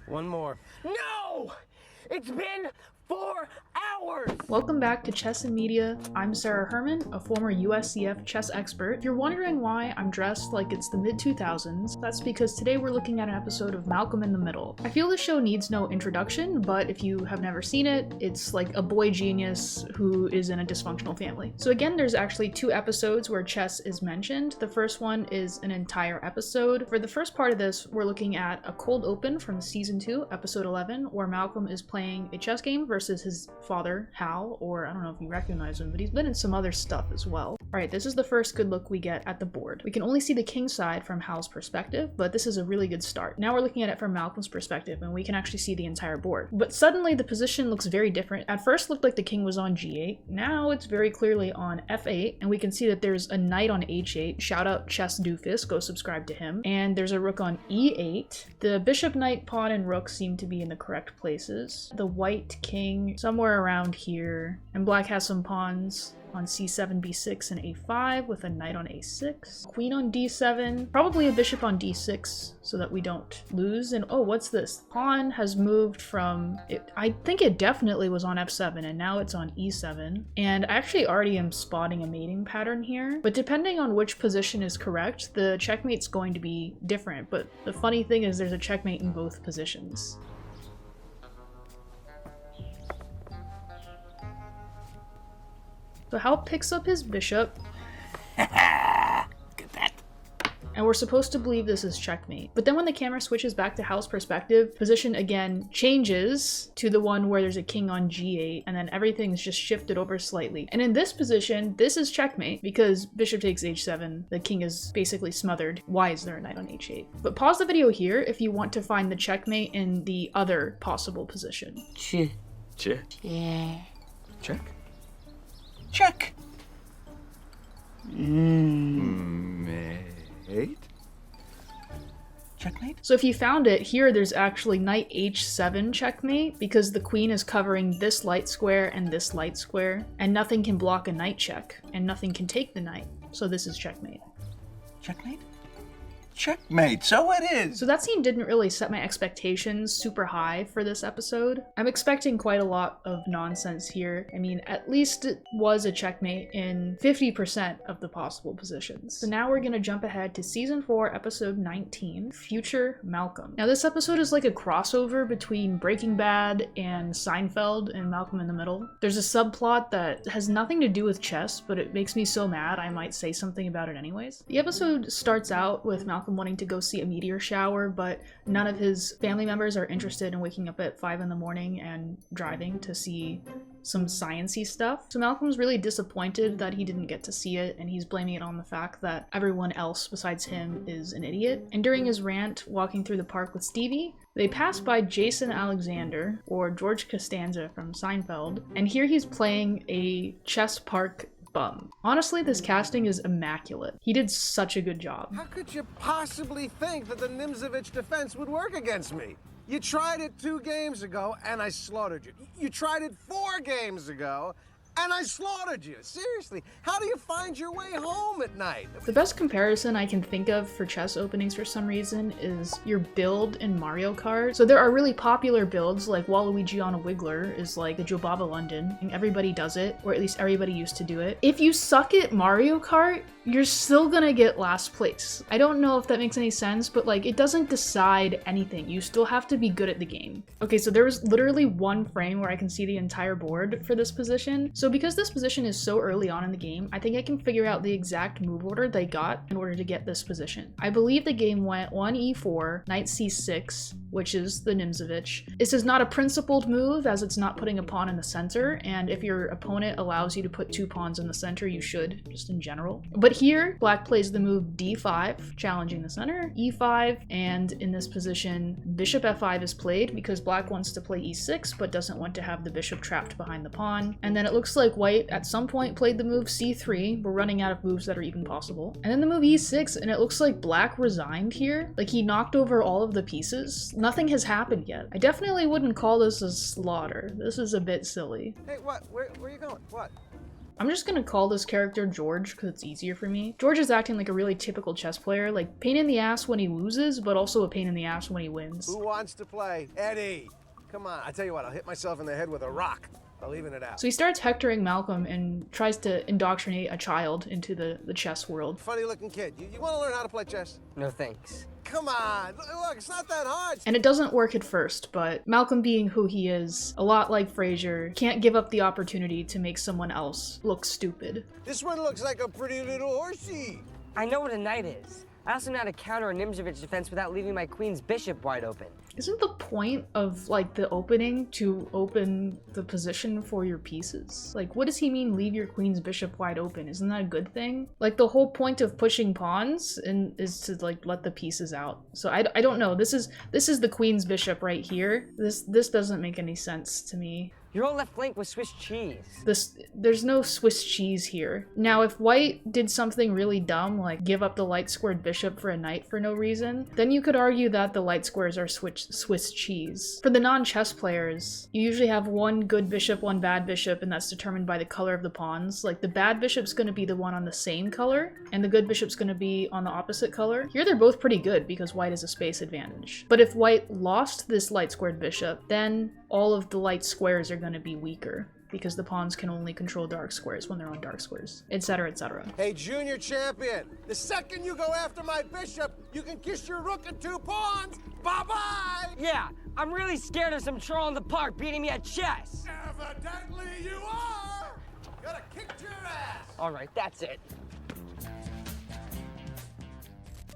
One more. No! It's been 4 hours! Welcome back to Chess and Media. I'm Sarah Herman, a former USCF chess expert. If you're wondering why I'm dressed like it's the mid-2000s, that's because today we're looking at an episode of Malcolm in the Middle. I feel this show needs no introduction, but if you have never seen it, it's like a boy genius who is in a dysfunctional family. So again, there's actually 2 episodes where chess is mentioned. The first one is an entire episode. For the first part of this, we're looking at a cold open from season 2, episode 11, where Malcolm is playing a chess game versus his father, Hal, or I don't know if you recognize him, but he's been in some other stuff as well. Alright, this is the first good look we get at the board. We can only see the king side from Hal's perspective, but this is a really good start. Now we're looking at it from Malcolm's perspective, and we can actually see the entire board. But suddenly the position looks very different. At first looked like the king was on g8, now it's very clearly on f8, and we can see that there's a knight on h8, shout out Chess Doofus, go subscribe to him, and there's a rook on e8. The bishop, knight, pawn, and rook seem to be in the correct places. The white king somewhere around here, and black has some pawns on c7, b6, and a5 with a knight on a6. Queen on d7, probably a bishop on d6 so that we don't lose. And oh, what's this? Pawn has moved from, I think it definitely was on f7 and now it's on e7. And I actually already am spotting a mating pattern here, but depending on which position is correct, the checkmate's going to be different. But the funny thing is there's a checkmate in both positions. So Hal picks up his bishop. Look at that. And we're supposed to believe this is checkmate. But then when the camera switches back to Hal's perspective, position again changes to the one where there's a king on g8, and then everything's just shifted over slightly. And in this position, this is checkmate because bishop takes h7, the king is basically smothered. Why is there a knight on h8? But pause the video here if you want to find the checkmate in the other possible position. Check. Yeah. Check. Check. Mate? Checkmate? So if you found it, here there's actually knight h7 checkmate because the queen is covering this light square and this light square, and nothing can block a knight check, and nothing can take the knight. So this is checkmate. Checkmate? Checkmate, so it is! So that scene didn't really set my expectations super high for this episode. I'm expecting quite a lot of nonsense here. I mean, at least it was a checkmate in 50% of the possible positions. So now we're gonna jump ahead to season 4, episode 19, Future Malcolm. Now this episode is like a crossover between Breaking Bad and Seinfeld and Malcolm in the Middle. There's a subplot that has nothing to do with chess, but it makes me so mad I might say something about it anyways. The episode starts out with Malcolm wanting to go see a meteor shower, but none of his family members are interested in waking up at 5 in the morning and driving to see some science-y stuff. So Malcolm's really disappointed that he didn't get to see it, and he's blaming it on the fact that everyone else besides him is an idiot. And during his rant, walking through the park with Stevie, they pass by Jason Alexander, or George Costanza from Seinfeld, and here he's playing a chess park bum. Honestly, this casting is immaculate. He did such a good job. How could you possibly think that the Nimzovich defense would work against me? You tried it 2 games ago, and I slaughtered you. You tried it 4 games ago, and I slaughtered you. Seriously, how do you find your way home at night? The best comparison I can think of for chess openings for some reason is your build in Mario Kart. So there are really popular builds, like Waluigi on a Wiggler is like the Jobaba London, and everybody does it, or at least everybody used to do it. If you suck at Mario Kart, you're still gonna get last place. I don't know if that makes any sense, but like it doesn't decide anything. You still have to be good at the game. Okay, so there was literally 1 frame where I can see the entire board for this position. So because this position is so early on in the game, I think I can figure out the exact move order they got in order to get this position. I believe the game went 1 e4, knight c6, which is the Nimzovich. This is not a principled move as it's not putting a pawn in the center, and if your opponent allows you to put 2 pawns in the center, you should, just in general. But here, black plays the move d5, challenging the center, e5, and in this position, bishop f5 is played because black wants to play e6 but doesn't want to have the bishop trapped behind the pawn. And then it looks like white at some point played the move c3. We're running out of moves that are even possible. And then the move e6, and it looks like black resigned here. Like he knocked over all of the pieces. Nothing has happened yet. I definitely wouldn't call this a slaughter. This is a bit silly. Hey, what? Where are you going? What? I'm just gonna call this character George because it's easier for me. George is acting like a really typical chess player, like pain in the ass when he loses, but also a pain in the ass when he wins. Who wants to play? Eddie! Come on, I tell you what, I'll hit myself in the head with a rock. I'll even it out. So he starts hectoring Malcolm and tries to indoctrinate a child into the chess world. Funny looking kid. You want to learn how to play chess? No thanks. Come on, look, it's not that hard. And it doesn't work at first, but Malcolm being who he is, a lot like Frazier, can't give up the opportunity to make someone else look stupid. This one looks like a pretty little horsey. I know what a knight is. I also know how to counter a Nimzovich defense without leaving my queen's bishop wide open. Isn't the point of, like, the opening to open the position for your pieces? Like, what does he mean leave your queen's bishop wide open? Isn't that a good thing? Like, the whole point of pushing pawns is to, like, let the pieces out. So I don't know. This is the queen's bishop right here. This doesn't make any sense to me. Your whole left flank was Swiss cheese. There's no Swiss cheese here. Now, if white did something really dumb, like give up the light squared bishop for a knight for no reason, then you could argue that the light squares are Swiss cheese. For the non-chess players, you usually have one good bishop, one bad bishop, and that's determined by the color of the pawns. Like, the bad bishop's gonna be the one on the same color, and the good bishop's gonna be on the opposite color. Here they're both pretty good because white has a space advantage. But if white lost this light squared bishop, then all of the light squares are going to be weaker because the pawns can only control dark squares when they're on dark squares, etc., etc. Hey, junior champion, the second you go after my bishop, you can kiss your rook and 2 pawns. Bye-bye! Yeah, I'm really scared of some troll in the park beating me at chess. Evidently you are! Gotta kick your ass! All right, that's it.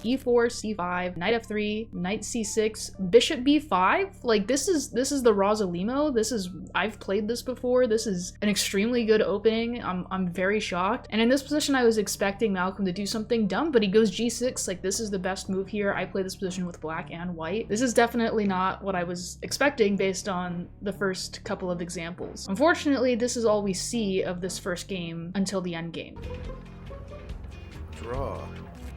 e4, c5, knight f3, knight c6, bishop b5. Like, this is the Rosalimo. I've played this before. This is an extremely good opening. I'm very shocked. And in this position, I was expecting Malcolm to do something dumb, but he goes g6. Like, this is the best move here. I play this position with black and white. This is definitely not what I was expecting based on the first couple of examples. Unfortunately, this is all we see of this first game until the end game. Draw.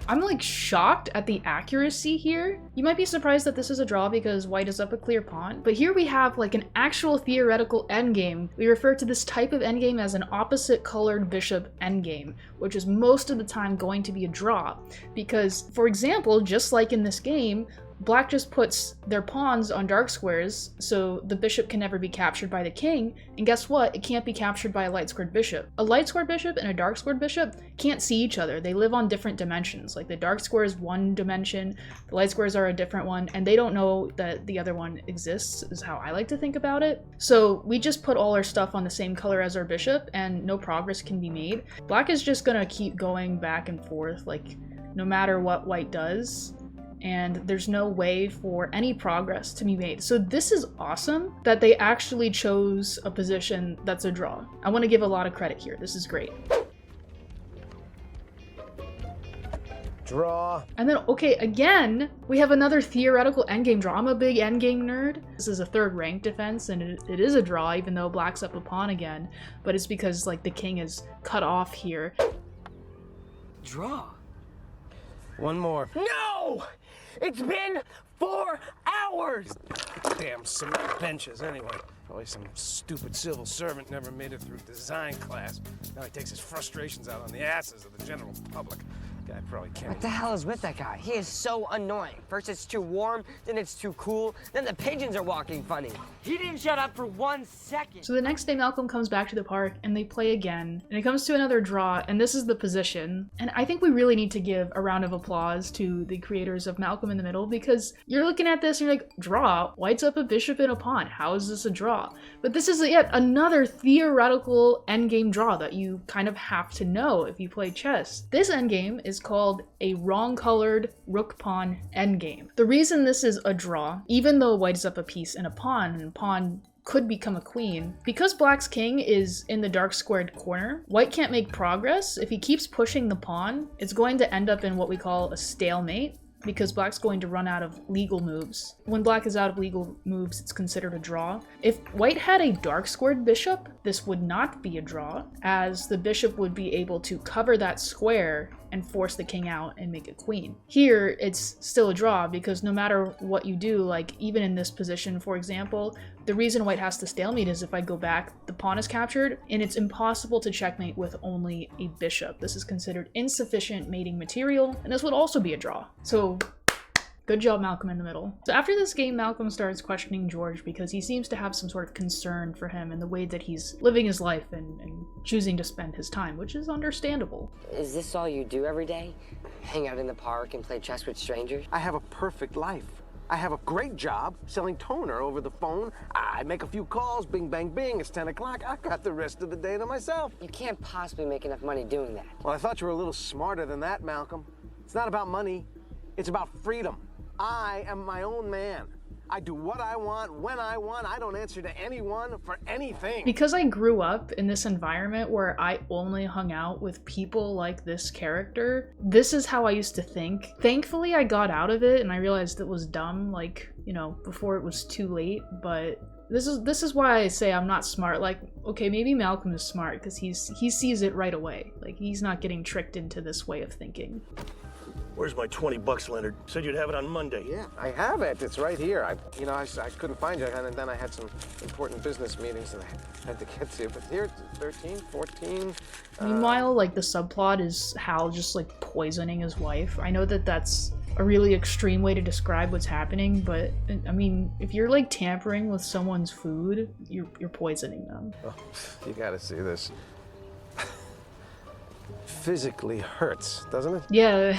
I'm like shocked at the accuracy here. You might be surprised that this is a draw because white is up a clear pawn, but here we have like an actual theoretical endgame. We refer to this type of endgame as an opposite colored bishop endgame, which is most of the time going to be a draw. Because, for example, just like in this game, black just puts their pawns on dark squares, so the bishop can never be captured by the king, and guess what? It can't be captured by a light squared bishop. A light squared bishop and a dark squared bishop can't see each other. They live on different dimensions. Like, the dark square is one dimension, the light squares are a different one, and they don't know that the other one exists, is how I like to think about it. So we just put all our stuff on the same color as our bishop, and no progress can be made. Black is just gonna keep going back and forth, like, no matter what white does. And there's no way for any progress to be made. So this is awesome that they actually chose a position that's a draw. I want to give a lot of credit here. This is great. Draw. And then, okay, again, we have another theoretical endgame draw. I'm a big endgame nerd. This is a third rank defense, and it is a draw, even though black's up a pawn again. But it's because, like, the king is cut off here. Draw. One more. No! It's been 4 hours! Damn cement benches, anyway. Probably some stupid civil servant never made it through design class. Now he takes his frustrations out on the asses of the general public. Guy probably can't. What the hell is with that guy? He is so annoying. First it's too warm, then it's too cool, then the pigeons are walking funny. He didn't shut up for 1 second. So the next day, Malcolm comes back to the park and they play again. And it comes to another draw, and this is the position. And I think we really need to give a round of applause to the creators of Malcolm in the Middle, because you're looking at this and you're like, draw? White's up a bishop and a pawn. How is this a draw? But this is yet another theoretical endgame draw that you kind of have to know if you play chess. This endgame is called a wrong-colored rook-pawn endgame. The reason this is a draw, even though white is up a piece and a pawn could become a queen, because black's king is in the dark squared corner, white can't make progress. If he keeps pushing the pawn, it's going to end up in what we call a stalemate, because black's going to run out of legal moves. When black is out of legal moves, it's considered a draw. If white had a dark squared bishop, this would not be a draw, as the bishop would be able to cover that square and force the king out and make it queen. Here, it's still a draw because no matter what you do, like even in this position, for example, the reason white has to stalemate is if I go back, the pawn is captured, and it's impossible to checkmate with only a bishop. This is considered insufficient mating material, and this would also be a draw. So good job, Malcolm in the middle. So after this game, Malcolm starts questioning George because he seems to have some sort of concern for him and the way that he's living his life and choosing to spend his time, which is understandable. Is this all you do every day? Hang out in the park and play chess with strangers? I have a perfect life. I have a great job selling toner over the phone. I make a few calls, bing, bang, bing, it's 10 o'clock. I've got the rest of the day to myself. You can't possibly make enough money doing that. Well, I thought you were a little smarter than that, Malcolm. It's not about money. It's about freedom. I am my own man. I do what I want, when I want. I don't answer to anyone for anything. Because I grew up in this environment where I only hung out with people like this character, this is how I used to think. Thankfully, I got out of it and I realized it was dumb, like, you know, before it was too late, but this is why I say I'm not smart. Like, okay, maybe Malcolm is smart because he sees it right away. Like, he's not getting tricked into this way of thinking. Where's my 20 bucks, Leonard? Said you'd have it on Monday. Yeah, I have it. It's right here. I couldn't find it, and then I had some important business meetings that I had to get to. But here, 13, 14. Meanwhile, like, the subplot is Hal just, like, poisoning his wife. I know that that's a really extreme way to describe what's happening, but, I mean, if you're, like, tampering with someone's food, you're poisoning them. Oh, you gotta see this. Physically hurts, doesn't it? Yeah,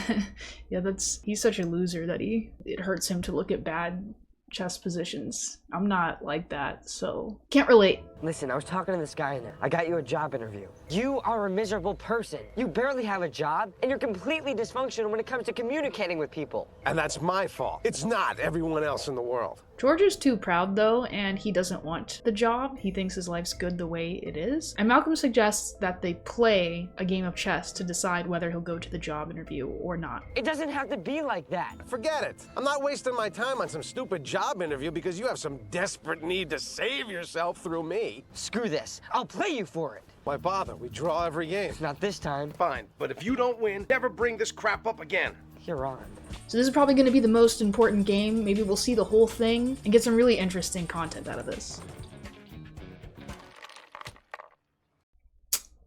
yeah, he's such a loser that it hurts him to look at bad chess positions. I'm not like that, so can't relate. Listen, I was talking to this guy in there. I got you a job interview. You are a miserable person. You barely have a job, and you're completely dysfunctional when it comes to communicating with people. And that's my fault. It's not everyone else in the world. George is too proud, though, and he doesn't want the job. He thinks his life's good the way it is. And Malcolm suggests that they play a game of chess to decide whether he'll go to the job interview or not. It doesn't have to be like that. Forget it. I'm not wasting my time on some stupid job interview because you have some desperate need to save yourself through me. Screw this. I'll play you for it. Why bother? We draw every game. Not this time. Fine, but if you don't win, never bring this crap up again. You're on. So this is probably going to be the most important game. Maybe we'll see the whole thing and get some really interesting content out of this.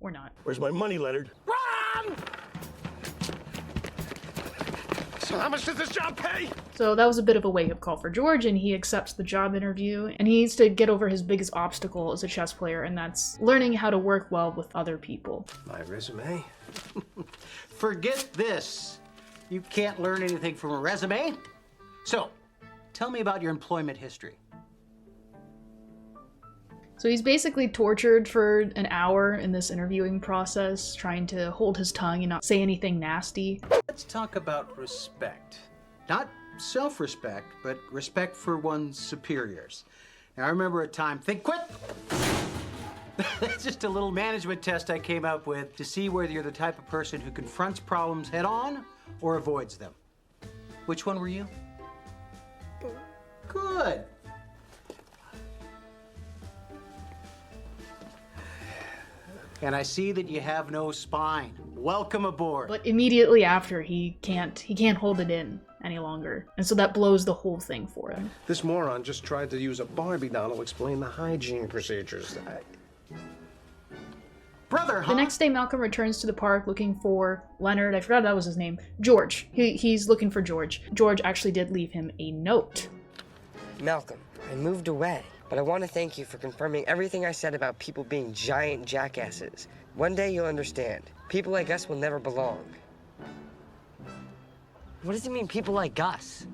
Or not. Where's my money, Leonard? Run! So how much does this job pay? So that was a bit of a wake-up call for George, and he accepts the job interview, and he needs to get over his biggest obstacle as a chess player, and that's learning how to work well with other people. My resume? Forget this. You can't learn anything from a resume. So, tell me about your employment history. So he's basically tortured for an hour in this interviewing process, trying to hold his tongue and not say anything nasty. Let's talk about respect. Not self-respect, but respect for one's superiors. Now, I remember a time, think quick! That's just a little management test I came up with to see whether you're the type of person who confronts problems head-on or avoids them. Which one were you? Good. And I see that you have no spine. Welcome aboard. But immediately after, he can't hold it in any longer. And so that blows the whole thing for him. This moron just tried to use a Barbie doll to explain the hygiene procedures. Brother, huh? The next day, Malcolm returns to the park looking for Leonard. I forgot that was his name. George. He's looking for George. George actually did leave him a note. Malcolm, I moved away, but I want to thank you for confirming everything I said about people being giant jackasses. One day you'll understand. People like us will never belong. What does it mean, people like us?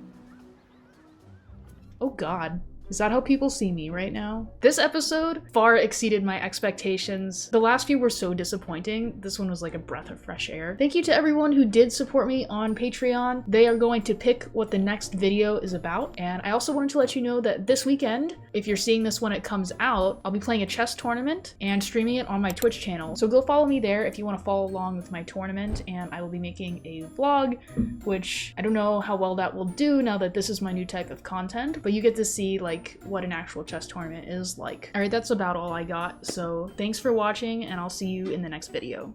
Oh God. Is that how people see me right now? This episode far exceeded my expectations. The last few were so disappointing. This one was like a breath of fresh air. Thank you to everyone who did support me on Patreon. They are going to pick what the next video is about. And I also wanted to let you know that this weekend, if you're seeing this when it comes out, I'll be playing a chess tournament and streaming it on my Twitch channel. So go follow me there if you want to follow along with my tournament. And I will be making a vlog, which I don't know how well that will do now that this is my new type of content, but you get to see like what an actual chess tournament is like. All right, that's about all I got. So thanks for watching, and I'll see you in the next video.